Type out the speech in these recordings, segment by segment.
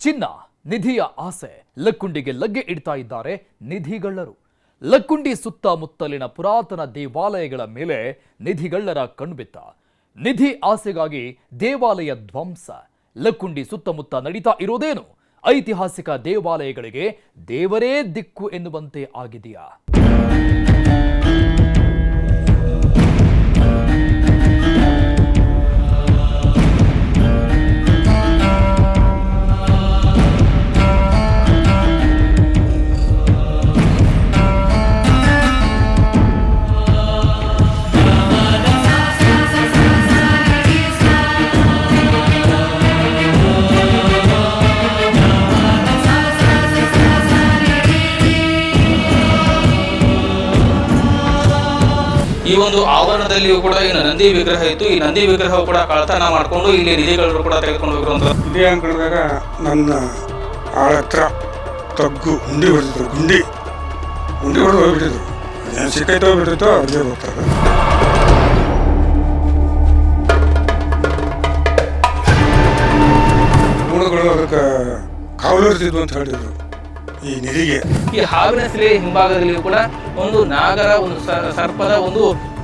ಚಿನ್ನ ನಿಧಿಯ ಆಸೆ ಲಕ್ಕುಂಡಿಗೆ ಲಗ್ಗೆ ಇಡ್ತಾ ಇದ್ದಾರೆ ನಿಧಿಗಳ್ಳರು. ಲಕ್ಕುಂಡಿ ಸುತ್ತಮುತ್ತಲಿನ ಪುರಾತನ ದೇವಾಲಯಗಳ ಮೇಲೆ ನಿಧಿಗಳ್ಳರ ಕಣ್ಬಿತ್ತ. ನಿಧಿ ಆಸೆಗಾಗಿ ದೇವಾಲಯ ಧ್ವಂಸ. ಲಕ್ಕುಂಡಿ ಸುತ್ತಮುತ್ತ ನಡೀತಾ ಇರೋದೇನು? ಐತಿಹಾಸಿಕ ದೇವಾಲಯಗಳಿಗೆ ದೇವರೇ ದಿಕ್ಕು ಎನ್ನುವಂತೆ ಆಗಿದೆಯಾ? ಈ ಒಂದು ಆವರಣದಲ್ಲಿಯೂ ಕೂಡ ಏನು ನಂದಿ ವಿಗ್ರಹ ಇತ್ತು. ಈ ನಂದಿ ವಿಗ್ರಹ ಕೂಡ ಕಳತನ ಮಾಡಿಕೊಂಡು ಇಲ್ಲಿ ನಿಧಿಗಳು ಕೂಡ ತೆಗೆದುಕೊಂಡು ಹೋಗಿರುವಂತ. ಇದೇ ಅಂಕಣದಾಗ ನನ್ನ ಆಳ ಹತ್ರ ತಗ್ಗು ಗುಂಡಿ ಹೊಡೆದಿದ್ರು. ಗುಂಡಿ ಹೊಡೆದು ಹೋಗ್ಬಿಟ್ಟಿದ್ರು. ಏನು ಸಿಕ್ಕೈತೆ ಹೋಗ್ಬಿಟ್ಟಿತ್ತು ಅವ್ರಿಗೆ ಗೊತ್ತಾಗ. ಗುಣಗಳು ಅದಕ್ಕೆ ಕಾವಲಿರ್ತಿದ್ವು ಅಂತ ಹೇಳಿದ್ರು ಈ ನಿಧಿಗೆ. ಈ ಹಾವಿನ ಶಿಲೆ ಹಿಂಭಾಗದಲ್ಲಿ ಕೂಡ ಒಂದು ನಾಗರ, ಒಂದು ಸರ್ಪದ ಒಂದು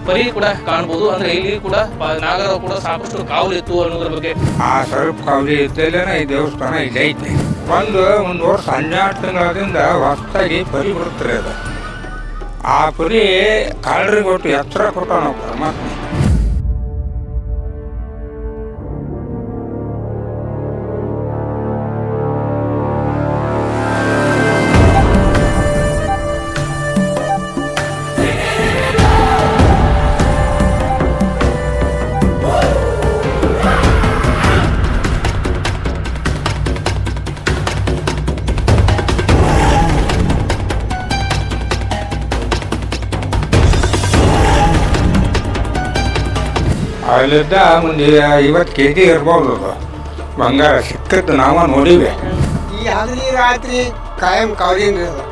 ಪರಿ ಕೂಡ ಕಾಣಬಹುದು. ಅಂದ್ರೆ ಇಲ್ಲಿ ಕೂಡ ನಾಗರ ಕೂಡ ಸಾಕಷ್ಟು ಕಾವಲಿತ್ತು ಅನ್ನೋದ್ರ ಬಗ್ಗೆ. ಆ ಸರ್ಪ ಕಾವಲಿ ಇದ್ದಲ್ಲೇನ ಈ ದೇವಸ್ಥಾನ ಇಲ್ಲಿ ಐತೆ. ಒಂದು ವರ್ಷ 12 ತಿಂಗಳಿಂದ ಹೊಸದಾಗಿ ಪರಿ ಬಿಡುತ್ತಾರೆ. ಅದು ಆ ಪರಿ ಕಾಳರಿಗೆ ಒಟ್ಟು ಎಚ್ಚರ ಕೊಟ್ಟ ನಾವು ಪರಮಾತ್ಮ. ಅಲ್ಲಿದ್ದ ಮುಂದೆ 50 kg ಇರ್ಬೋದು. ಅದು ಬಂಗಾರ ಸಿಕ್ಕದ್ದು ನಾವು ನೋಡಿವೆ. ಈ ಹಗಲಿ ರಾತ್ರಿ ಕಾಯಂ ಕಾವಲಿಂಗ್ ಇರೋದು.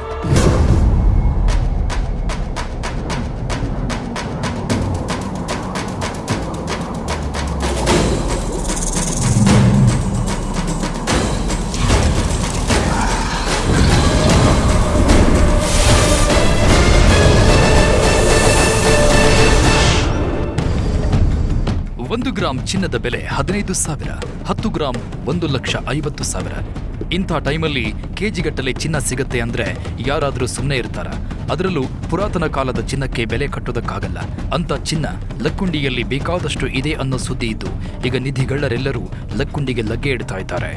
ಒಂದು ಗ್ರಾಂ ಚಿನ್ನದ ಬೆಲೆ 15,000, 10 ಗ್ರಾಂ 1,50,000. ಇಂಥ ಟೈಮಲ್ಲಿ ಕೆಜಿಗಟ್ಟಲೆ ಚಿನ್ನ ಸಿಗತ್ತೆ ಅಂದ್ರೆ ಯಾರಾದರೂ ಸುಮ್ಮನೆ ಇರ್ತಾರ? ಅದರಲ್ಲೂ ಪುರಾತನ ಕಾಲದ ಚಿನ್ನಕ್ಕೆ ಬೆಲೆ ಕಟ್ಟೋದಕ್ಕಾಗಲ್ಲ. ಅಂತ ಚಿನ್ನ ಲಕ್ಕುಂಡಿಯಲ್ಲಿ ಬೇಕಾದಷ್ಟು ಇದೆ ಅನ್ನೋ ಸುದ್ದಿ ಇದ್ದು ಈಗ ನಿಧಿಗಳ್ಳರೆಲ್ಲರೂ ಲಕ್ಕುಂಡಿಗೆ ಲಗ್ಗೆ ಇಡ್ತಾ ಇದ್ದಾರೆ.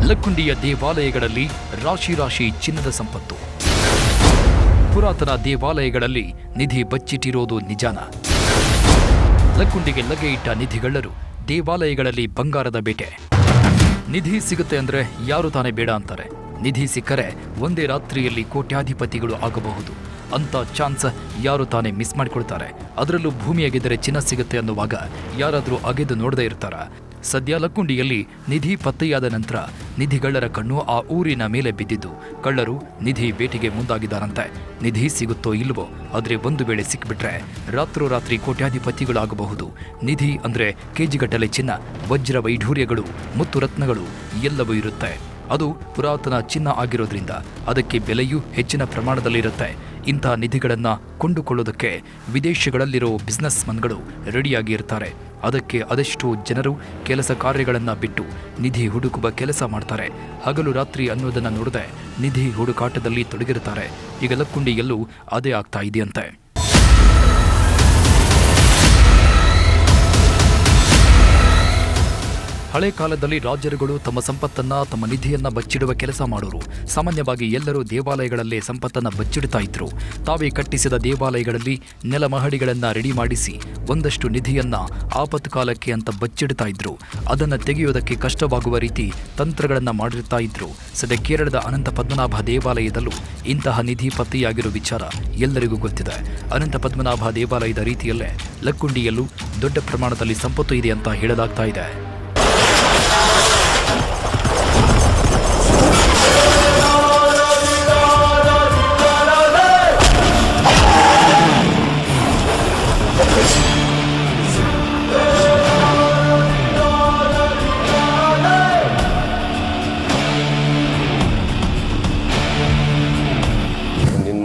ಲಕ್ಕುಂಡಿಯ ದೇವಾಲಯಗಳಲ್ಲಿ ರಾಶಿ ರಾಶಿ ಚಿನ್ನದ ಸಂಪತ್ತು. ಪುರಾತನ ದೇವಾಲಯಗಳಲ್ಲಿ ನಿಧಿ ಬಚ್ಚಿಟ್ಟಿರೋದು ನಿಜಾನ? ಲಕ್ಕುಂಡಿಗೆ ಲಗ್ಗೆ ಇಟ್ಟ ನಿಧಿಗಳ್ಳರು ದೇವಾಲಯಗಳಲ್ಲಿ ಬಂಗಾರದ ಬೇಟೆ. ನಿಧಿ ಸಿಗುತ್ತೆ ಅಂದ್ರೆ ಯಾರು ತಾನೇ ಬೇಡ ಅಂತಾರೆ? ನಿಧಿ ಸಿಕ್ಕರೆ ಒಂದೇ ರಾತ್ರಿಯಲ್ಲಿ ಕೋಟ್ಯಾಧಿಪತಿಗಳು ಆಗಬಹುದು. ಅಂತ ಚಾನ್ಸ್ ಯಾರು ತಾನೇ ಮಿಸ್ ಮಾಡಿಕೊಳ್ತಾರೆ? ಅದರಲ್ಲೂ ಭೂಮಿಯಾಗಿದ್ದರೆ ಚಿನ್ನ ಸಿಗುತ್ತೆ ಅನ್ನುವಾಗ ಯಾರಾದರೂ ಅಗೆದು ನೋಡದೇ ಇರ್ತಾರ? ಸದ್ಯ ಲಕ್ಕುಂಡಿಯಲ್ಲಿ ನಿಧಿ ಪತ್ತೆಯಾದ ನಂತರ ನಿಧಿಗಳ್ಳರ ಕಣ್ಣು ಆ ಊರಿನ ಮೇಲೆ ಬಿದ್ದಿದ್ದು ಕಳ್ಳರು ನಿಧಿ ಬೇಟೆಗೆ ಮುಂದಾಗಿದ್ದಾರಂತೆ. ನಿಧಿ ಸಿಗುತ್ತೋ ಇಲ್ವೋ, ಆದರೆ ಒಂದು ವೇಳೆ ಸಿಕ್ಬಿಟ್ರೆ ರಾತ್ರೋರಾತ್ರಿ ಕೋಟ್ಯಾಧಿಪತಿಗಳಾಗಬಹುದು. ನಿಧಿ ಅಂದ್ರೆ ಕೆಜಿಗಟ್ಟಲೆ ಚಿನ್ನ, ವಜ್ರ ವೈಢೂರ್ಯಗಳು, ಮುತ್ತು ರತ್ನಗಳು ಎಲ್ಲವೂ ಇರುತ್ತೆ. ಅದು ಪುರಾತನ ಚಿನ್ನ ಆಗಿರೋದ್ರಿಂದ ಅದಕ್ಕೆ ಬೆಲೆಯೂ ಹೆಚ್ಚಿನ ಪ್ರಮಾಣದಲ್ಲಿರುತ್ತೆ. ಇಂಥ ನಿಧಿಗಳನ್ನ ಕೊಂಡುಕೊಳ್ಳೋದಕ್ಕೆ ವಿದೇಶಗಳಲ್ಲಿರೋ ಬಿಸ್ನೆಸ್ ಮನ್ಗಳು ರೆಡಿಯಾಗಿ ಇರ್ತಾರೆ. ಅದಕ್ಕೆ ಅದೆಷ್ಟೋ ಜನರು ಕೆಲಸ ಕಾರ್ಯಗಳನ್ನು ಬಿಟ್ಟು ನಿಧಿ ಹುಡುಕುವ ಕೆಲಸ ಮಾಡ್ತಾರೆ. ಹಗಲು ರಾತ್ರಿ ಅನ್ನೋದನ್ನ ನೋಡದೆ ನಿಧಿ ಹುಡುಕಾಟದಲ್ಲಿ ತೊಡಗಿರ್ತಾರೆ. ಈಗ ಲಕ್ಕುಂಡಿಯಲ್ಲೂ ಅದೇ ಆಗ್ತಾ ಇದೆಯಂತೆ. ಹಳೆ ಕಾಲದಲ್ಲಿ ರಾಜರುಗಳು ತಮ್ಮ ಸಂಪತ್ತನ್ನ ತಮ್ಮ ನಿಧಿಯನ್ನ ಬಚ್ಚಿಡುವ ಕೆಲಸ ಮಾಡೋರು. ಸಾಮಾನ್ಯವಾಗಿ ಎಲ್ಲರೂ ದೇವಾಲಯಗಳಲ್ಲೇ ಸಂಪತ್ತನ್ನ ಬಚ್ಚಿಡ್ತಾ ಇದ್ರು. ತಾವೇ ಕಟ್ಟಿಸಿದ ದೇವಾಲಯಗಳಲ್ಲಿ ನೆಲಮಹಡಿಗಳನ್ನ ರೆಡಿ ಮಾಡಿಸಿ ಒಂದಷ್ಟು ನಿಧಿಯನ್ನ ಆಪತ್ಕಾಲಕ್ಕೆ ಅಂತ ಬಚ್ಚಿಡ್ತಾ ಇದ್ರು. ಅದನ್ನ ತೆಗೆಯುವುದಕ್ಕೆ ಕಷ್ಟವಾಗುವ ರೀತಿ ತಂತ್ರಗಳನ್ನ ಮಾಡಿರ್ತಾ ಇದ್ರು. ಸದ್ಯ ಕೇರಳದ ಅನಂತ ಪದ್ಮನಾಭ ದೇವಾಲಯದಲ್ಲೂ ಇಂತಹ ನಿಧಿ ಪತ್ತೆಯಾಗಿರೋ ವಿಚಾರ ಎಲ್ಲರಿಗೂ ಗೊತ್ತಿದೆ. ಅನಂತ ಪದ್ಮನಾಭ ದೇವಾಲಯದ ರೀತಿಯಲ್ಲೇ ಲಕ್ಕುಂಡಿಯಲ್ಲೂ ದೊಡ್ಡ ಪ್ರಮಾಣದಲ್ಲಿ ಸಂಪತ್ತು ಇದೆ ಅಂತ ಹೇಳಲಾಗ್ತಾ ಇದೆ.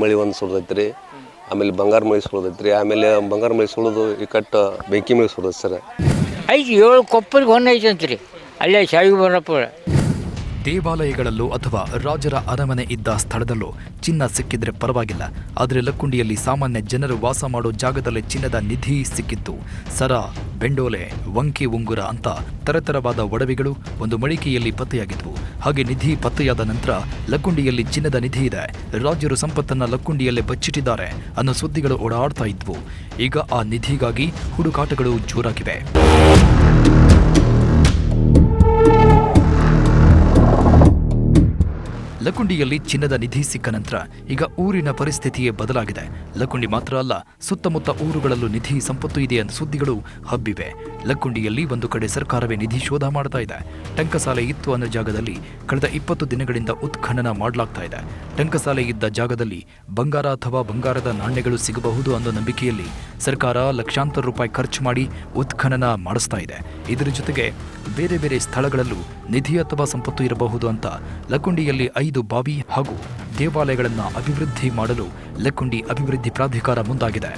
ಮಳೆ ಒಂದು ಸುಳ್ದೈತೆ ರೀ, ಆಮೇಲೆ ಬಂಗಾರ ಮಳೆ ಸುಳ್ದೈತೆ ರೀ, ಆಮೇಲೆ ಬಂಗಾರ ಮಳೆ ಸುಳಿದು ಈ ಕಟ್ಟು ಬೆಂಕಿ ಮಳೆ ಸುಳ್ದೈತೆ ಸರ್. ಐತಿ 7 ಕೊಪ್ಪರಿಗೆ ಹೊನ್ನ ಐತಂತ್ರಿ, ಅಲ್ಲೇ ಶಾವಿಗೆ ಬರಪ್ಪ. ದೇವಾಲಯಗಳಲ್ಲೂ ಅಥವಾ ರಾಜರ ಅರಮನೆ ಇದ್ದ ಸ್ಥಳದಲ್ಲೂ ಚಿನ್ನ ಸಿಕ್ಕಿದ್ರೆ ಪರವಾಗಿಲ್ಲ. ಆದರೆ ಲಕ್ಕುಂಡಿಯಲ್ಲಿ ಸಾಮಾನ್ಯ ಜನರು ವಾಸ ಮಾಡೋ ಜಾಗದಲ್ಲೇ ಚಿನ್ನದ ನಿಧಿ ಸಿಕ್ಕಿತ್ತು. ಸರ, ಬೆಂಡೋಲೆ, ವಂಕಿ ಉಂಗುರ ಅಂತ ತರತರವಾದ ಒಡವೆಗಳು ಒಂದು ಮಳಿಗೆಯಲ್ಲಿ ಪತ್ತೆಯಾಗಿದ್ವು. ಹಾಗೆ ನಿಧಿ ಪತ್ತೆಯಾದ ನಂತರ ಲಕ್ಕುಂಡಿಯಲ್ಲಿ ಚಿನ್ನದ ನಿಧಿ ಇದೆ, ರಾಜರು ಸಂಪತ್ತನ್ನ ಲಕ್ಕುಂಡಿಯಲ್ಲೇ ಬಚ್ಚಿಟ್ಟಿದ್ದಾರೆ ಅನ್ನೋ ಸುದ್ದಿಗಳು ಓಡಾಡ್ತಾ ಇದ್ವು. ಈಗ ಆ ನಿಧಿಗಾಗಿ ಹುಡುಕಾಟಗಳು ಜೋರಾಗಿವೆ. ಲಕ್ಕುಂಡಿಯಲ್ಲಿ ಚಿನ್ನದ ನಿಧಿ ಸಿಕ್ಕ ನಂತರ ಈಗ ಊರಿನ ಪರಿಸ್ಥಿತಿಯೇ ಬದಲಾಗಿದೆ. ಲಕ್ಕುಂಡಿ ಮಾತ್ರ ಅಲ್ಲ, ಸುತ್ತಮುತ್ತ ಊರುಗಳಲ್ಲೂ ನಿಧಿ ಸಂಪತ್ತು ಇದೆ ಅಂತ ಸುದ್ದಿಗಳು ಹಬ್ಬಿವೆ. ಲಕ್ಕುಂಡಿಯಲ್ಲಿ ಒಂದು ಕಡೆ ಸರ್ಕಾರವೇ ನಿಧಿ ಶೋಧ ಮಾಡ್ತಾ ಇದೆ. ಟಂಕಸಾಲೆ ಇತ್ತು ಅನ್ನೋ ಜಾಗದಲ್ಲಿ ಕಳೆದ 20 ದಿನಗಳಿಂದ ಉತ್ಖನನ ಮಾಡಲಾಗ್ತಾ ಇದೆ. ಟಂಕಸಾಲೆ ಇದ್ದ ಜಾಗದಲ್ಲಿ ಬಂಗಾರ ಅಥವಾ ಬಂಗಾರದ ನಾಣ್ಯಗಳು ಸಿಗಬಹುದು ಅನ್ನೋ ನಂಬಿಕೆಯಲ್ಲಿ ಸರ್ಕಾರ ಲಕ್ಷಾಂತರ ರೂಪಾಯಿ ಖರ್ಚು ಮಾಡಿ ಉತ್ಖನನ ಮಾಡಿಸ್ತಾ ಇದೆ. ಇದರ ಜೊತೆಗೆ ಬೇರೆ ಬೇರೆ ಸ್ಥಳಗಳಲ್ಲೂ ನಿಧಿ ಅಥವಾ ಸಂಪತ್ತು ಇರಬಹುದು ಅಂತ ಲಕ್ಕುಂಡಿಯಲ್ಲಿ 5 ಬಾವಿ ಹಾಗೂ ದೇವಾಲಯಗಳನ್ನು ಅಭಿವೃದ್ಧಿ ಮಾಡಲು ಲಕ್ಕುಂಡಿ ಅಭಿವೃದ್ಧಿ ಪ್ರಾಧಿಕಾರ ಮುಂದಾಗಿದೆ.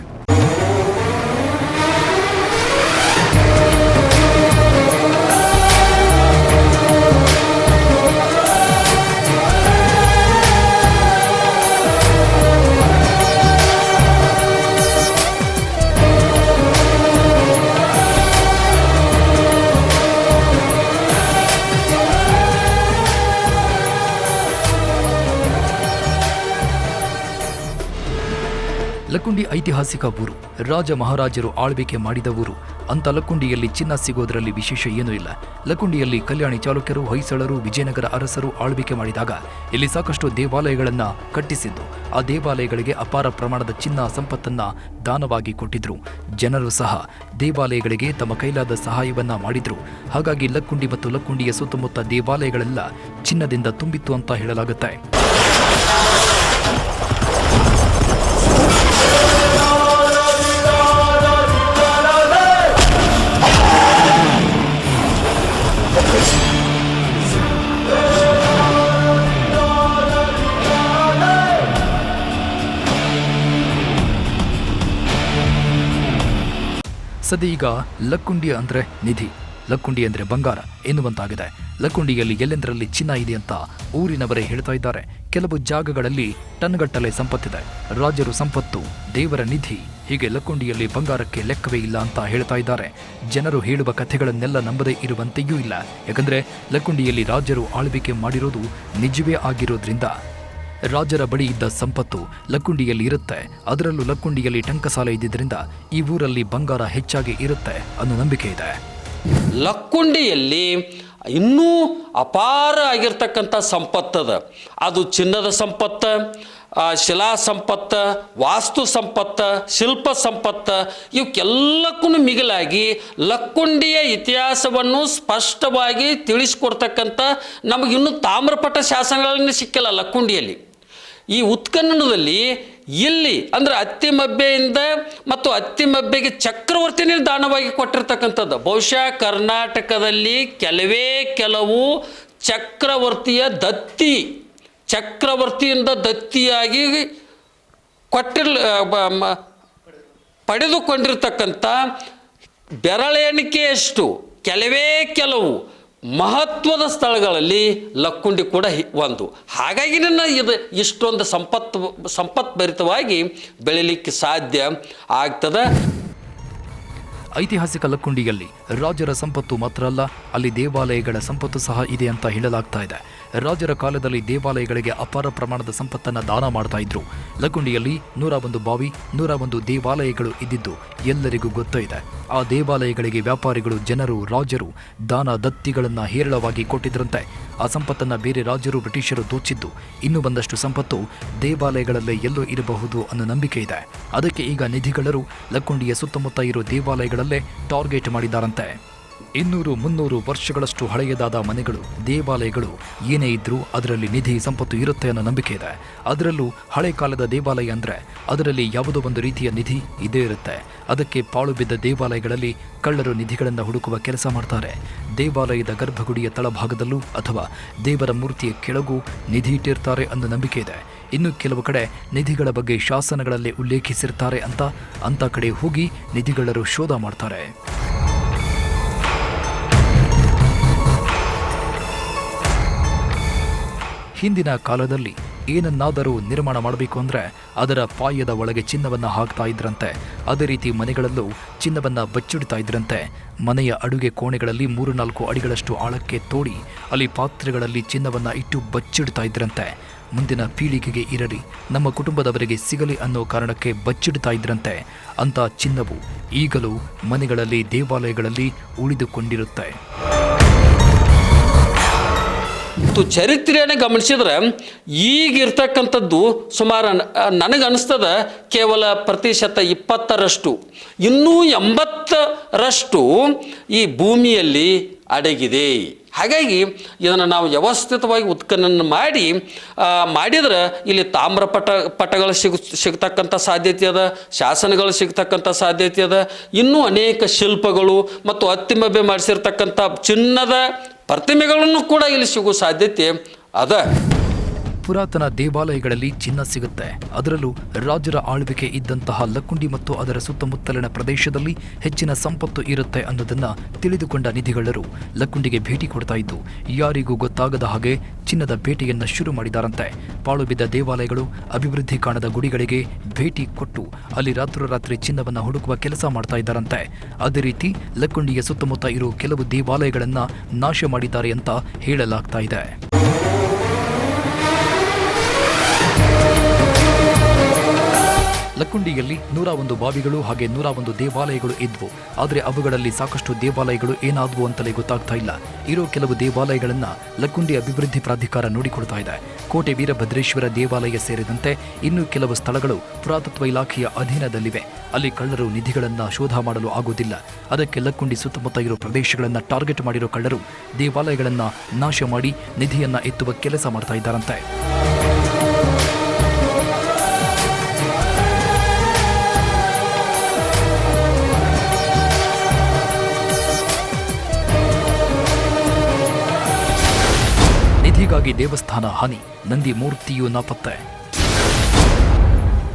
ಲಕ್ಕುಂಡಿ ಐತಿಹಾಸಿಕ ಊರು, ರಾಜ ಮಹಾರಾಜರು ಆಳ್ವಿಕೆ ಮಾಡಿದ ಊರು. ಅಂತ ಲಕ್ಕುಂಡಿಯಲ್ಲಿ ಚಿನ್ನ ಸಿಗೋದರಲ್ಲಿ ವಿಶೇಷ ಏನೂ ಇಲ್ಲ. ಲಕ್ಕುಂಡಿಯಲ್ಲಿ ಕಲ್ಯಾಣಿ ಚಾಲುಕ್ಯರು, ಹೊಯ್ಸಳರು, ವಿಜಯನಗರ ಅರಸರು ಆಳ್ವಿಕೆ ಮಾಡಿದಾಗ ಇಲ್ಲಿ ಸಾಕಷ್ಟು ದೇವಾಲಯಗಳನ್ನ ಕಟ್ಟಿಸಿದ್ದು. ಆ ದೇವಾಲಯಗಳಿಗೆ ಅಪಾರ ಪ್ರಮಾಣದ ಚಿನ್ನ ಸಂಪತ್ತನ್ನ ದಾನವಾಗಿ ಕೊಟ್ಟಿದ್ರು. ಜನರು ಸಹ ದೇವಾಲಯಗಳಿಗೆ ತಮ್ಮ ಕೈಲಾದ ಸಹಾಯವನ್ನ ಮಾಡಿದ್ರು. ಹಾಗಾಗಿ ಲಕ್ಕುಂಡಿ ಮತ್ತು ಲಕ್ಕುಂಡಿಯ ಸುತ್ತಮುತ್ತ ದೇವಾಲಯಗಳೆಲ್ಲ ಚಿನ್ನದಿಂದ ತುಂಬಿತ್ತು ಅಂತ ಹೇಳಲಾಗುತ್ತೆ. ಸದ್ಯ ಈಗ ಲಕ್ಕುಂಡಿ ಅಂದ್ರೆ ನಿಧಿ, ಲಕ್ಕುಂಡಿ ಅಂದ್ರೆ ಬಂಗಾರ ಎನ್ನುವಂತಾಗಿದೆ. ಲಕ್ಕುಂಡಿಯಲ್ಲಿ ಎಲ್ಲೆಂದರಲ್ಲಿ ಚಿನ್ನ ಇದೆ ಅಂತ ಊರಿನವರೇ ಹೇಳ್ತಾ ಇದ್ದಾರೆ. ಕೆಲವು ಜಾಗಗಳಲ್ಲಿ ಟನ್ಗಟ್ಟಲೆ ಸಂಪತ್ತಿದೆ. ರಾಜರು ಸಂಪತ್ತು, ದೇವರ ನಿಧಿ, ಹೀಗೆ ಲಕ್ಕುಂಡಿಯಲ್ಲಿ ಬಂಗಾರಕ್ಕೆ ಲೆಕ್ಕವೇ ಇಲ್ಲ ಅಂತ ಹೇಳ್ತಾ ಇದ್ದಾರೆ. ಜನರು ಹೇಳುವ ಕಥೆಗಳನ್ನೆಲ್ಲ ನಂಬದೇ ಇರುವಂತೆಯೂ ಇಲ್ಲ. ಯಾಕಂದ್ರೆ ಲಕ್ಕುಂಡಿಯಲ್ಲಿ ರಾಜರು ಆಳ್ವಿಕೆ ಮಾಡಿರೋದು ನಿಜವೇ ಆಗಿರೋದ್ರಿಂದ ರಾಜರ ಬಳಿ ಇದ್ದ ಸಂಪತ್ತು ಲಕ್ಕುಂಡಿಯಲ್ಲಿ ಇರುತ್ತೆ. ಅದರಲ್ಲೂ ಲಕ್ಕುಂಡಿಯಲ್ಲಿ ಟಂಕಸಾಲೆ ಇದ್ದಿದ್ದರಿಂದ ಈ ಊರಲ್ಲಿ ಬಂಗಾರ ಹೆಚ್ಚಾಗಿ ಇರುತ್ತೆ ಅನ್ನೋ ನಂಬಿಕೆ ಇದೆ. ಲಕ್ಕುಂಡಿಯಲ್ಲಿ ಇನ್ನೂ ಅಪಾರ ಆಗಿರ್ತಕ್ಕಂಥ ಸಂಪತ್ತದ. ಅದು ಚಿನ್ನದ ಸಂಪತ್ತ, ಶಿಲಾ ಸಂಪತ್ತ, ವಾಸ್ತು ಸಂಪತ್ತ, ಶಿಲ್ಪ ಸಂಪತ್ತ, ಇವಕ್ಕೆಲ್ಲಕ್ಕೂ ಮಿಗಿಲಾಗಿ ಲಕ್ಕುಂಡಿಯ ಇತಿಹಾಸವನ್ನು ಸ್ಪಷ್ಟವಾಗಿ ತಿಳಿಸ್ಕೊಡ್ತಕ್ಕಂಥ ನಮಗಿನ್ನೂ ತಾಮ್ರಪಟ ಶಾಸನಗಳನ್ನು ಸಿಕ್ಕಿಲ್ಲ ಲಕ್ಕುಂಡಿಯಲ್ಲಿ. ಈ ಉತ್ಖನನದಲ್ಲಿ ಇಲ್ಲಿ ಅಂದರೆ ಅತ್ತಿಮಬ್ಬೆಯಿಂದ ಮತ್ತು ಅತ್ತಿಮಬ್ಬೆಗೆ ಚಕ್ರವರ್ತಿನೇ ದಾನವಾಗಿ ಕೊಟ್ಟಿರ್ತಕ್ಕಂಥದ್ದು. ಬಹುಶಃ ಕರ್ನಾಟಕದಲ್ಲಿ ಕೆಲವು ಚಕ್ರವರ್ತಿಯಿಂದ ದತ್ತಿಯಾಗಿ ಪಡೆದುಕೊಂಡಿರ್ತಕ್ಕಂಥ ಬೆರಳೆಣಿಕೆಯಷ್ಟು ಕೆಲವು ಮಹತ್ವದ ಸ್ಥಳಗಳಲ್ಲಿ ಲಕ್ಕುಂಡಿ ಕೂಡ ಒಂದು. ಹಾಗಾಗಿ ಇದು ಇಷ್ಟೊಂದು ಸಂಪತ್ ಭರಿತವಾಗಿ ಬೆಳೀಲಿಕ್ಕೆ ಸಾಧ್ಯ ಆಗ್ತದೆ. ಐತಿಹಾಸಿಕ ಲಕ್ಕುಂಡಿಯಲ್ಲಿ ರಾಜರ ಸಂಪತ್ತು ಮಾತ್ರ ಅಲ್ಲ, ಅಲ್ಲಿ ದೇವಾಲಯಗಳ ಸಂಪತ್ತು ಸಹ ಇದೆ ಅಂತ ಹೇಳಲಾಗ್ತಾ ಇದೆ. ರಾಜರ ಕಾಲದಲ್ಲಿ ದೇವಾಲಯಗಳಿಗೆ ಅಪಾರ ಪ್ರಮಾಣದ ಸಂಪತ್ತನ್ನು ದಾನ ಮಾಡ್ತಾ ಇದ್ರು. ಲಕ್ಕುಂಡಿಯಲ್ಲಿ 101 ಬಾವಿ, 101 ದೇವಾಲಯಗಳು ಇದ್ದಿದ್ದು ಎಲ್ಲರಿಗೂ ಗೊತ್ತೇ ಇದೆ. ಆ ದೇವಾಲಯಗಳಿಗೆ ವ್ಯಾಪಾರಿಗಳು, ಜನರು, ರಾಜರು ದಾನ ದತ್ತಿಗಳನ್ನು ಹೇರಳವಾಗಿ ಕೊಟ್ಟಿದ್ರಂತೆ. ಆ ಸಂಪತ್ತನ್ನು ಬೇರೆ ರಾಜರು, ಬ್ರಿಟಿಷರು ದೋಚಿದ್ದು ಇನ್ನೂ ಒಂದಷ್ಟು ಸಂಪತ್ತು ದೇವಾಲಯಗಳಲ್ಲೇ ಎಲ್ಲೋ ಇರಬಹುದು ಅನ್ನೋ ನಂಬಿಕೆ ಇದೆ. ಅದಕ್ಕೆ ಈಗ ನಿಧಿಗಳರು ಲಕ್ಕುಂಡಿಯ ಸುತ್ತಮುತ್ತ ಇರೋ ದೇವಾಲಯಗಳಲ್ಲೇ ಟಾರ್ಗೆಟ್ ಮಾಡಿದ್ದಾರಂತೆ. 200-300 ವರ್ಷಗಳಷ್ಟು ಹಳೆಯದಾದ ಮನೆಗಳು, ದೇವಾಲಯಗಳು ಏನೇ ಇದ್ರೂ ಅದರಲ್ಲಿ ನಿಧಿ ಸಂಪತ್ತು ಇರುತ್ತೆ ಅನ್ನೋ ನಂಬಿಕೆ ಇದೆ. ಅದರಲ್ಲೂ ಹಳೆ ಕಾಲದ ದೇವಾಲಯ ಅಂದರೆ ಅದರಲ್ಲಿ ಯಾವುದೋ ಒಂದು ರೀತಿಯ ನಿಧಿ ಇದೇ ಇರುತ್ತೆ. ಅದಕ್ಕೆ ಪಾಳು ಬಿದ್ದ ದೇವಾಲಯಗಳಲ್ಲಿ ಕಳ್ಳರು ನಿಧಿಗಳನ್ನು ಹುಡುಕುವ ಕೆಲಸ ಮಾಡ್ತಾರೆ. ದೇವಾಲಯದ ಗರ್ಭಗುಡಿಯ ತಳಭಾಗದಲ್ಲೂ ಅಥವಾ ದೇವರ ಮೂರ್ತಿಯ ಕೆಳಗೂ ನಿಧಿ ಇಟ್ಟಿರ್ತಾರೆ ಅನ್ನೋ ನಂಬಿಕೆ ಇದೆ. ಇನ್ನು ಕೆಲವು ಕಡೆ ನಿಧಿಗಳ ಬಗ್ಗೆ ಶಾಸನಗಳಲ್ಲಿ ಉಲ್ಲೇಖಿಸಿರ್ತಾರೆ ಅಂತ ಕಡೆ ಹೋಗಿ ನಿಧಿಗಳರು ಶೋಧ ಮಾಡ್ತಾರೆ. ಹಿಂದಿನ ಕಾಲದಲ್ಲಿ ಏನನ್ನಾದರೂ ನಿರ್ಮಾಣ ಮಾಡಬೇಕು ಅಂದರೆ ಅದರ ಪಾಯದ ಒಳಗೆ ಚಿನ್ನವನ್ನು ಹಾಕ್ತಾ ಇದ್ರಂತೆ. ಅದೇ ರೀತಿ ಮನೆಗಳಲ್ಲೂ ಚಿನ್ನವನ್ನು ಬಚ್ಚಿಡ್ತಾ ಇದ್ರಂತೆ. ಮನೆಯ ಅಡುಗೆ ಕೋಣೆಗಳಲ್ಲಿ 3-4 ಅಡಿಗಳಷ್ಟು ಆಳಕ್ಕೆ ತೋಡಿ ಅಲ್ಲಿ ಪಾತ್ರೆಗಳಲ್ಲಿ ಚಿನ್ನವನ್ನು ಇಟ್ಟು ಬಚ್ಚಿಡ್ತಾ ಇದ್ರಂತೆ. ಮುಂದಿನ ಪೀಳಿಗೆಗೆ ಇರಲಿ, ನಮ್ಮ ಕುಟುಂಬದವರಿಗೆ ಸಿಗಲಿ ಅನ್ನೋ ಕಾರಣಕ್ಕೆ ಬಚ್ಚಿಡ್ತಾ ಇದ್ರಂತೆ. ಅಂಥ ಚಿನ್ನವು ಈಗಲೂ ಮನೆಗಳಲ್ಲಿ, ದೇವಾಲಯಗಳಲ್ಲಿ ಉಳಿದುಕೊಂಡಿರುತ್ತೆ. ಚರಿತ್ರೆಯನ್ನು ಗಮನಿಸಿದ್ರೆ ಈಗಿರ್ತಕ್ಕಂಥದ್ದು ಸುಮಾರು ನನಗನ್ನಿಸ್ತದ ಕೇವಲ ಪ್ರತಿಶತ 20ರಷ್ಟು, ಇನ್ನೂ 80ರಷ್ಟು ಈ ಭೂಮಿಯಲ್ಲಿ ಅಡಗಿದೆ. ಹಾಗಾಗಿ ಇದನ್ನು ನಾವು ವ್ಯವಸ್ಥಿತವಾಗಿ ಉತ್ಖನನ ಮಾಡಿದ್ರೆ ಇಲ್ಲಿ ತಾಮ್ರ ಪಟಗಳು ಸಿಗ್ತಕ್ಕಂಥ ಸಾಧ್ಯತೆ ಅದ, ಶಾಸನಗಳು ಸಿಗ್ತಕ್ಕಂಥ ಸಾಧ್ಯತೆ ಅದ, ಇನ್ನೂ ಅನೇಕ ಶಿಲ್ಪಗಳು ಮತ್ತು ಅತ್ತಿಮಬ್ಬೆ ಮಾಡಿಸಿರ್ತಕ್ಕಂಥ ಚಿನ್ನದ ಪ್ರತಿಮೆಗಳನ್ನು ಕೂಡ ಇಲ್ಲಿ ಸಿಗುವ ಸಾಧ್ಯತೆ ಅದ. ಪುರಾತನ ದೇವಾಲಯಗಳಲ್ಲಿ ಚಿನ್ನ ಸಿಗುತ್ತೆ. ಅದರಲ್ಲೂ ರಾಜರ ಆಳ್ವಿಕೆ ಇದ್ದಂತಹ ಲಕ್ಕುಂಡಿ ಮತ್ತು ಅದರ ಸುತ್ತಮುತ್ತಲಿನ ಪ್ರದೇಶದಲ್ಲಿ ಹೆಚ್ಚಿನ ಸಂಪತ್ತು ಇರುತ್ತೆ ಅನ್ನೋದನ್ನು ತಿಳಿದುಕೊಂಡ ನಿಧಿಗಳರು ಲಕ್ಕುಂಡಿಗೆ ಭೇಟಿ ಕೊಡ್ತಾ ಇದ್ದು ಯಾರಿಗೂ ಗೊತ್ತಾಗದ ಹಾಗೆ ಚಿನ್ನದ ಬೇಟೆಯನ್ನು ಶುರು ಮಾಡಿದಾರಂತೆ. ಪಾಳು ಬಿದ್ದ ದೇವಾಲಯಗಳು, ಅಭಿವೃದ್ಧಿ ಕಾಣದ ಗುಡಿಗಳಿಗೆ ಭೇಟಿ ಕೊಟ್ಟು ಅಲ್ಲಿ ರಾತ್ರೋರಾತ್ರಿ ಚಿನ್ನವನ್ನು ಹುಡುಕುವ ಕೆಲಸ ಮಾಡ್ತಾ ಇದ್ದಾರಂತೆ. ಅದೇ ರೀತಿ ಲಕ್ಕುಂಡಿಯ ಸುತ್ತಮುತ್ತ ಇರೋ ಕೆಲವು ದೇವಾಲಯಗಳನ್ನು ನಾಶ ಮಾಡಿದ್ದಾರೆ ಅಂತ ಹೇಳಲಾಗ್ತಾ ಇದೆ. ಲಕ್ಕುಂಡಿಯಲ್ಲಿ 101 ಬಾವಿಗಳು ಹಾಗೆ 101 ದೇವಾಲಯಗಳು ಇದ್ವು. ಆದರೆ ಅವುಗಳಲ್ಲಿ ಸಾಕಷ್ಟು ದೇವಾಲಯಗಳು ಏನಾದ್ವು ಅಂತಲೇ ಗೊತ್ತಾಗ್ತಾ ಇಲ್ಲ. ಇರೋ ಕೆಲವು ದೇವಾಲಯಗಳನ್ನು ಲಕ್ಕುಂಡಿ ಅಭಿವೃದ್ಧಿ ಪ್ರಾಧಿಕಾರ ನೋಡಿಕೊಡ್ತಾ ಇದೆ. ಕೋಟೆ ವೀರಭದ್ರೇಶ್ವರ ದೇವಾಲಯ ಸೇರಿದಂತೆ ಇನ್ನೂ ಕೆಲವು ಸ್ಥಳಗಳು ಪುರಾತತ್ವ ಇಲಾಖೆಯ ಅಧೀನದಲ್ಲಿವೆ. ಅಲ್ಲಿ ಕಳ್ಳರು ನಿಧಿಗಳನ್ನು ಶೋಧ ಮಾಡಲು ಆಗೋದಿಲ್ಲ. ಅದಕ್ಕೆ ಲಕ್ಕುಂಡಿ ಸುತ್ತಮುತ್ತ ಇರೋ ಪ್ರದೇಶಗಳನ್ನು ಟಾರ್ಗೆಟ್ ಮಾಡಿರೋ ಕಳ್ಳರು ದೇವಾಲಯಗಳನ್ನು ನಾಶ ಮಾಡಿ ನಿಧಿಯನ್ನು ಎತ್ತುವ ಕೆಲಸ ಮಾಡ್ತಾ ಇದ್ದಾರಂತೆ. ನಿಧಿಗಾಗಿ ದೇವಸ್ಥಾನ ಹಾನಿ, ನಂದಿ ಮೂರ್ತಿಯೂ ನಾಪತ್ತೆ.